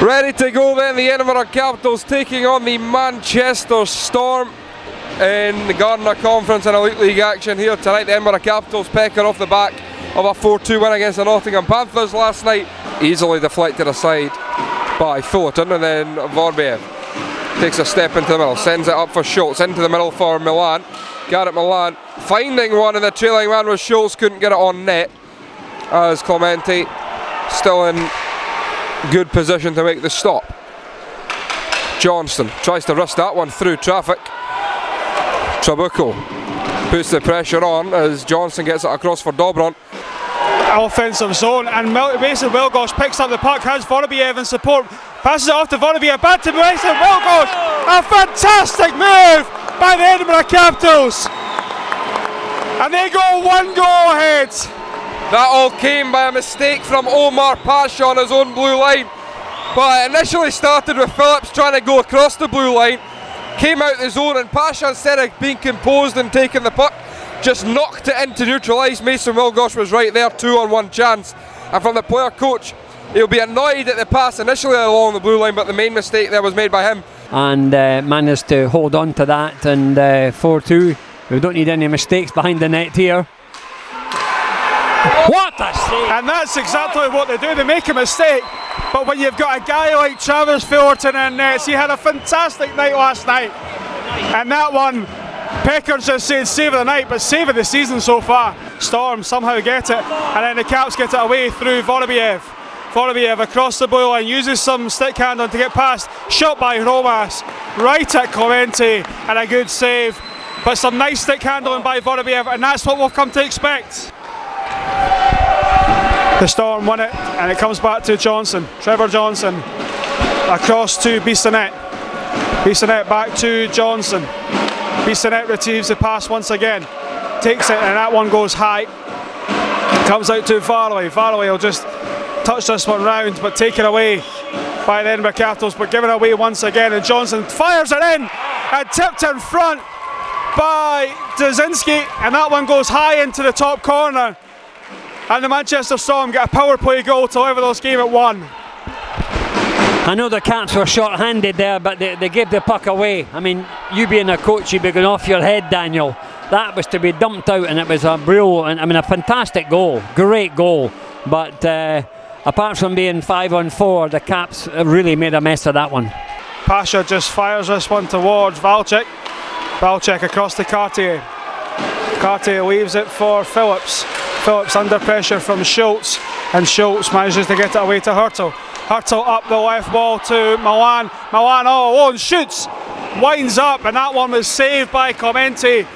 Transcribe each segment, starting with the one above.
Ready to go then, the Edinburgh Capitals taking on the Manchester Storm in the Gardner Conference and Elite League action here tonight. The Edinburgh Capitals pecking off the back of a 4-2 win against the Nottingham Panthers last night. Easily deflected aside by Fullerton, and then Vorbiev takes a step into the middle, sends it up for Schultz, into the middle for Milan. Garrett Milan finding one, and the trailing man was Schultz, couldn't get it on net, as Clemente still in good position to make the stop. Johnston tries to rush that one through traffic. Trabucco puts the pressure on as Johnston gets it across for Dobron. Offensive zone, and Mason Wilgosh picks up the puck, has Vorbiev in support, passes it off to Vorbiev, back to Mason Wilgosh. A fantastic move by the Edinburgh Capitals, and they go one goal ahead. That all came by a mistake from Omar Pasha on his own blue line, but it initially started with Phillips trying to go across the blue line, came out the zone, and Pasha, instead of being composed and taking the puck, just knocked it in to neutralise. Mason Wilgosh was right there, 2-on-1 chance, and from the player coach, he'll be annoyed at the pass initially along the blue line, but the main mistake there was made by him. And managed to hold on to that, and 4-2. We don't need any mistakes behind the net here. What a save! And that's exactly what they do, they make a mistake, but when you've got a guy like Travis Fullerton in nets, he had a fantastic night last night, and that one, Pecker's just said save of the night, but save of the season so far. Storm somehow get it, and then the Caps get it away through Vorbiev. Vorbiev across the blue line, uses some stick handling to get past, shot by Romas, right at Clemente, and a good save, but some nice stick handling by Vorbiev, and that's what we've come to expect. The Storm win it, and it comes back to Johnson, Trevor Johnson, across to Bissonnette. Bissonnette back to Johnson. Bissonnette retrieves the pass once again, takes it, and that one goes high. Comes out to Varley. Varley will just touch this one round, but taken away by the Edinburgh Capitals, but given away once again, and Johnson fires it in and tipped in front by Dzinski, and that one goes high into the top corner, and the Manchester Storm get a power play goal to level this game at 1. I know the Caps were short-handed there, but they gave the puck away. I mean, you being a coach, you'd be going off your head, Daniel. That was to be dumped out, and it was a brilliant, I mean, a fantastic goal, great goal. But apart from being 5-on-4, the Caps really made a mess of that one. Pasha just fires this one towards Valchek. Valchek across to Cartier. Cartier leaves it for Phillips. Phillips under pressure from Schultz, and Schultz manages to get it away to Hurtle. Hurtle up the left wall to Milan. Milan all alone, shoots, winds up, and that one was saved by Clemente,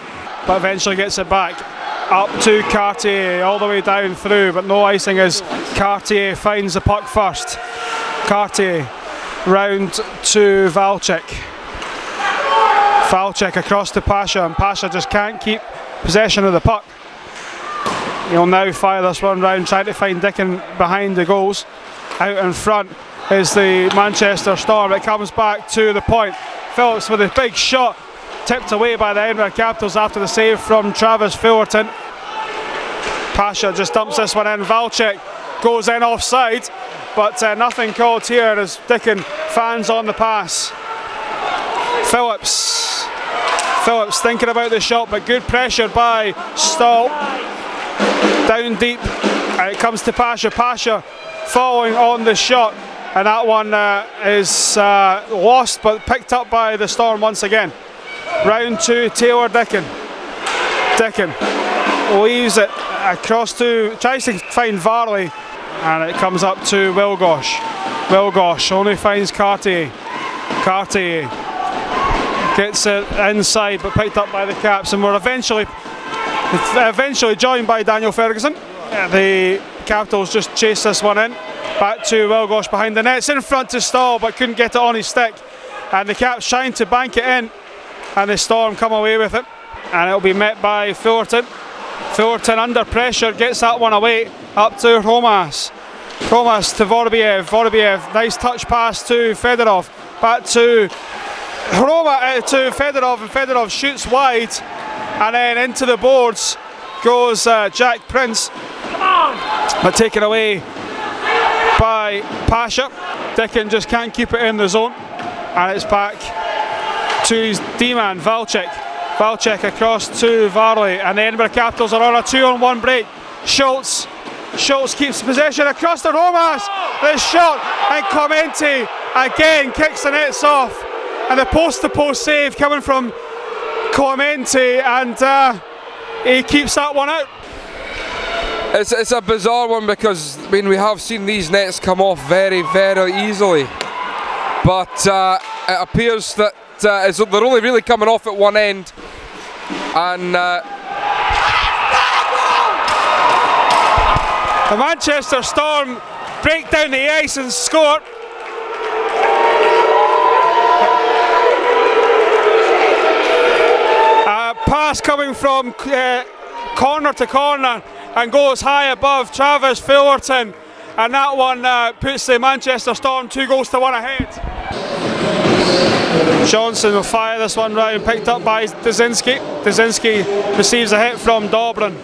but eventually gets it back up to Cartier, all the way down through, but no icing as Cartier finds the puck first. Cartier round to Valchek. Valchek across to Pasha, and Pasha just can't keep possession of the puck. He'll now fire this one round, trying to find Dickin behind the goals. Out in front is the Manchester Storm. It comes back to the point. Phillips with a big shot, tipped away by the Edinburgh Capitals after the save from Travis Fullerton. Pasha just dumps this one in. Valchek goes in offside, but nothing called here as Dickin fans on the pass. Phillips thinking about the shot, but good pressure by Stahl. Down deep, and it comes to Pasha. Pasha following on the shot, and that one is lost, but picked up by the Storm once again. Round to Taylor Dickin. Dickin leaves it across to, tries to find Varley, and it comes up to Wilgosh. Wilgosh only finds Cartier. Cartier gets it inside, but picked up by the Caps, and we're eventually joined by Daniel Ferguson. The Capitals just chase this one in, back to Wilgosh behind the nets, in front to Stahl, but couldn't get it on his stick, and the Caps trying to bank it in, and the Storm come away with it, and it'll be met by Fullerton. Fullerton under pressure gets that one away, up to Romas. Romas to Vorbiev. Vorbiev, nice touch pass to Fedorov, back to to Fedorov, and Fedorov shoots wide, and then into the boards goes Jack Prince, but taken away by Pasha. Dickin just can't keep it in the zone, and it's back to his D-man, Valchik. Valchik across to Varley, and the Edinburgh Capitals are on a 2-on-1 break. Schultz keeps possession across the Romas. The shot, and Clemente again kicks the nets off, and the post-to-post save coming from Clemente, and he keeps that one out. It's a bizarre one because we have seen these nets come off very, very easily, but it appears that they're only really coming off at one end, and the Manchester Storm break down the ice and score. A pass coming from corner to corner and goes high above Travis Fullerton, and that one puts the Manchester Storm 2-1 ahead. Johnson will fire this one round, picked up by Dzinski. Dzinski receives a hit from Dobrin,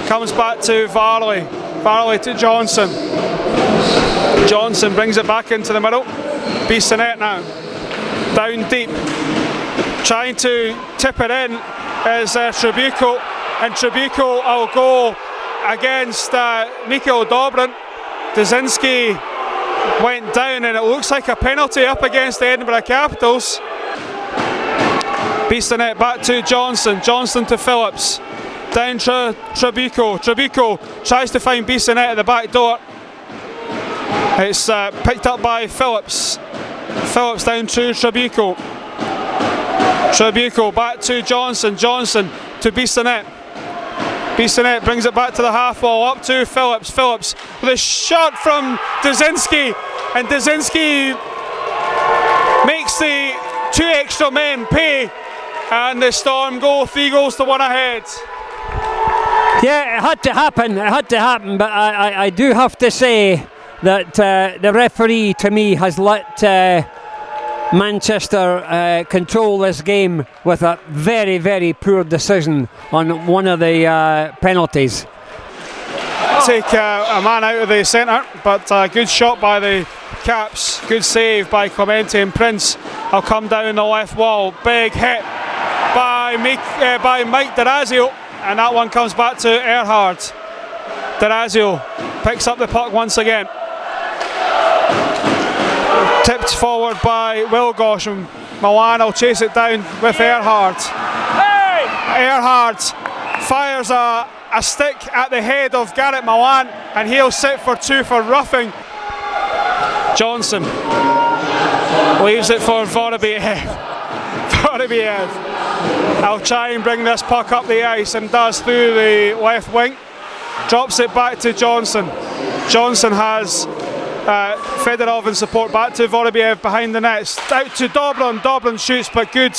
comes back to Varley. Varley to Johnson. Johnson brings it back into the middle. Beats the net now. Down deep. Trying to tip it in is Tribuco, and Tribuco will go against Mikhail Dobrin. Dzinski went down, and it looks like a penalty up against the Edinburgh Capitals. Beats the net back to Johnson. Johnson to Phillips. Down to Tribuco. Tribuco tries to find Beats the net at the back door. It's picked up by Phillips. Phillips down to Tribuco. Tribuco back to Johnson. Johnson to Beats the net. Beats the net, brings it back to the half wall, up to Phillips. Phillips with a shot from Dzinski, and Dzinski makes the 2 extra men pay, and the Storm go 3-1 ahead. Yeah, it had to happen, but I do have to say that the referee, to me, has let Manchester control this game with a very, very poor decision on one of the penalties. Take a man out of the centre, but a good shot by the Caps, good save by Clemente, and Prince will come down the left wall. Big hit by Mike D'Orazio, and that one comes back to Erhard. D'Orazio picks up the puck once again. Tipped forward by Wilgosh, and Milan will chase it down with Erhard. Erhard fires a stick at the head of Garrett Milan, and he'll sit for 2 for roughing. Johnson leaves it for Vorobiev. Vorobiev will try and bring this puck up the ice, and does through the left wing. Drops it back to Johnson. Johnson has Fedorov in support, back to Vorobiev behind the nets, out to Dobrin. Dobrin shoots, but good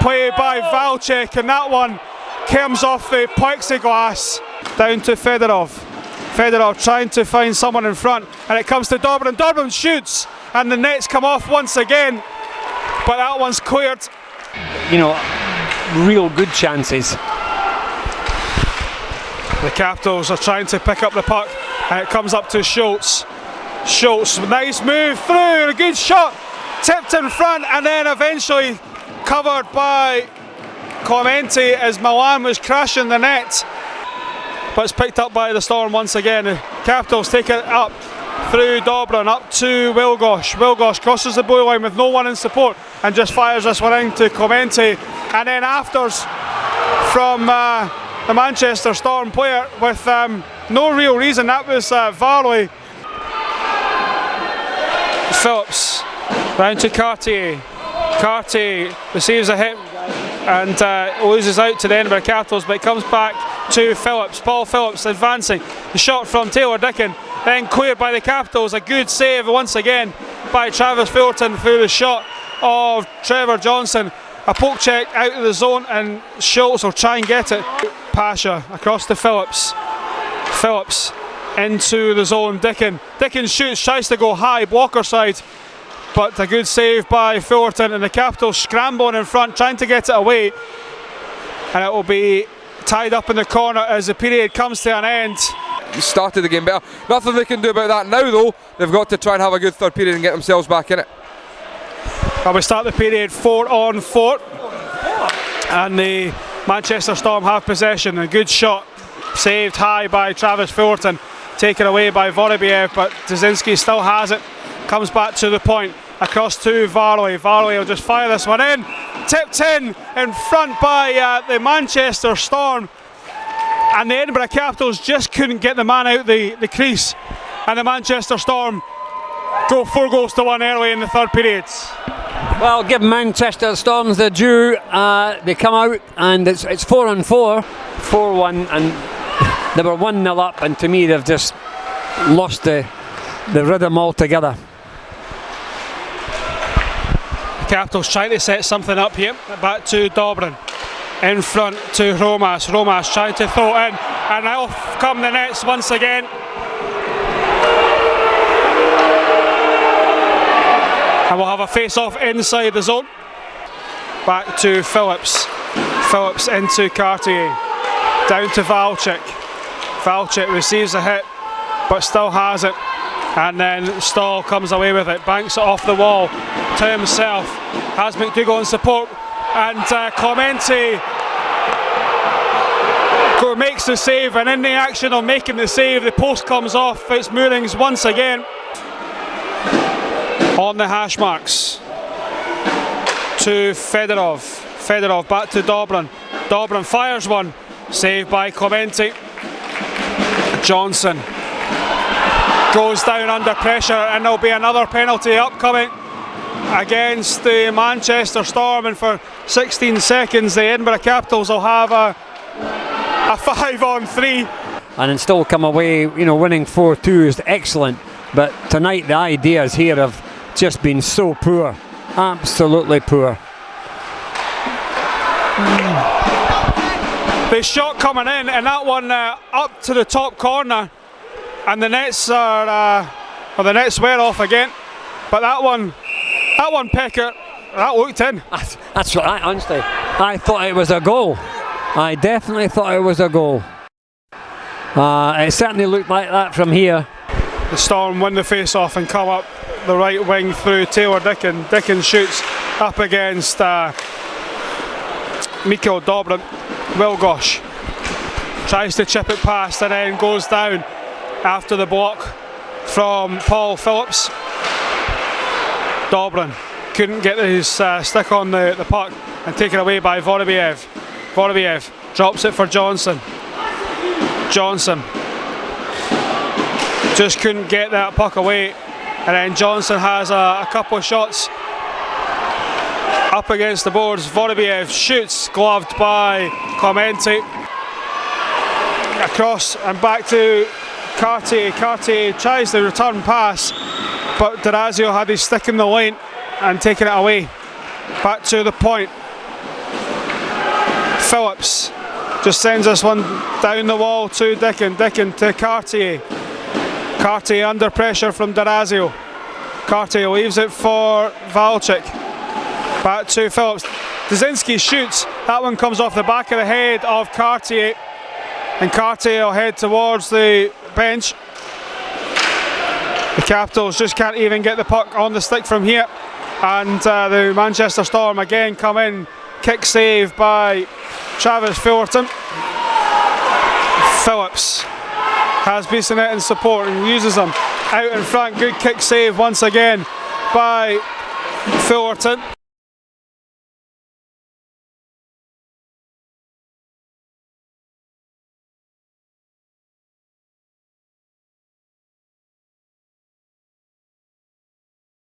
play by Valchik, and that one comes off the plexiglass. Down to Fedorov. Fedorov trying to find someone in front, and it comes to Dobrin. Dobrin shoots, and the nets come off once again, but that one's cleared. You know, real good chances. The Capitals are trying to pick up the puck, and it comes up to Schultz. Schultz, nice move through, a good shot, tipped in front, and then eventually covered by Clemente as Milan was crashing the net. But it's picked up by the Storm once again. The Capitals take it up through Dobrin, up to Wilgosh. Wilgosh crosses the blue line with no one in support, and just fires this one into Clemente, and then afters from the Manchester Storm player with no real reason. That was Varley. Phillips round to Cartier. Cartier receives a hit and loses out to the Edinburgh Capitals, but it comes back to Phillips. Paul Phillips advancing. The shot from Taylor Dickin, then cleared by the Capitals. A good save once again by Travis Fullerton through the shot of Trevor Johnson. A poke check out of the zone, and Schultz will try and get it. Pasha across to Phillips. Phillips into the zone. Dickin shoots, tries to go high, blocker side, but a good save by Fullerton, and the Capitals scrambling in front, trying to get it away, and it will be tied up in the corner as the period comes to an end. started the game better. Nothing they can do about that now though. They've got to try and have a good third period and get themselves back in it. Well, we start the period 4-on-4, and the Manchester Storm have possession. A good shot, saved high by Travis Fullerton, taken away by Vorobiev, but Dzezinski still has it. Comes back to the point, across to Varley. Varley will just fire this one in. Tipped in front by the Manchester Storm, and the Edinburgh Capitals just couldn't get the man out the crease, and the Manchester Storm go 4-1 early in the third period. Well, give Manchester Storms the due. They come out and it's 4-on-4, 4-1, and they were 1-0 up, and to me they've just lost the rhythm altogether. The Capitals trying to set something up here. Back to Dobrin. In front to Romas. Romas trying to throw in, and off come the nets once again. And we'll have a face-off inside the zone. Back to Phillips. Phillips into Cartier. Down to Valchik. Valchik receives a hit, but still has it. And then Stahl comes away with it. Banks it off the wall to himself. Has McDougall in support. And Clemente makes the save. And in the action of making the save, the post comes off. Fitzmoorings once again on the hash marks. To Fedorov. Fedorov back to Dobrin. Dobrin fires one. Saved by Clemente. Johnson goes down under pressure, and there'll be another penalty upcoming against the Manchester Storm, and for 16 seconds the Edinburgh Capitals will have a 5-on-3. And still come away, you know, winning 4-2 is excellent, but tonight the ideas here have just been so poor, absolutely poor. The shot coming in, and that one up to the top corner, and the nets are the nets were off again, but that one Pecker, that looked in. That's right. Honestly, I thought it was a goal. I definitely thought it was a goal. It certainly looked like that from here. The Storm win the face-off and come up the right wing through Taylor Dickon. Dickon shoots up against Mikhail Dobrin. Wilgosh tries to chip it past and then goes down after the block from Paul Phillips. Dobrin couldn't get his stick on the puck, and taken away by Vorobiev. Vorobiev drops it for Johnson. Johnson just couldn't get that puck away, and then Johnson has a couple of shots up against the boards. Vorobiev shoots, gloved by Clemente. Across and back to Cartier. Cartier tries the return pass, but D'Orazio had his stick in the lane and taken it away. Back to the point. Phillips just sends this one down the wall to Dickon. Dickon to Cartier. Cartier under pressure from D'Orazio. Cartier leaves it for Valchik. Back to Phillips. Dzezinski shoots. That one comes off the back of the head of Cartier, and Cartier will head towards the bench. The Capitals just can't even get the puck on the stick from here, and the Manchester Storm again come in. Kick save by Travis Fullerton. Phillips has Bissonnette in support and uses them out in front. Good kick save once again by Fullerton.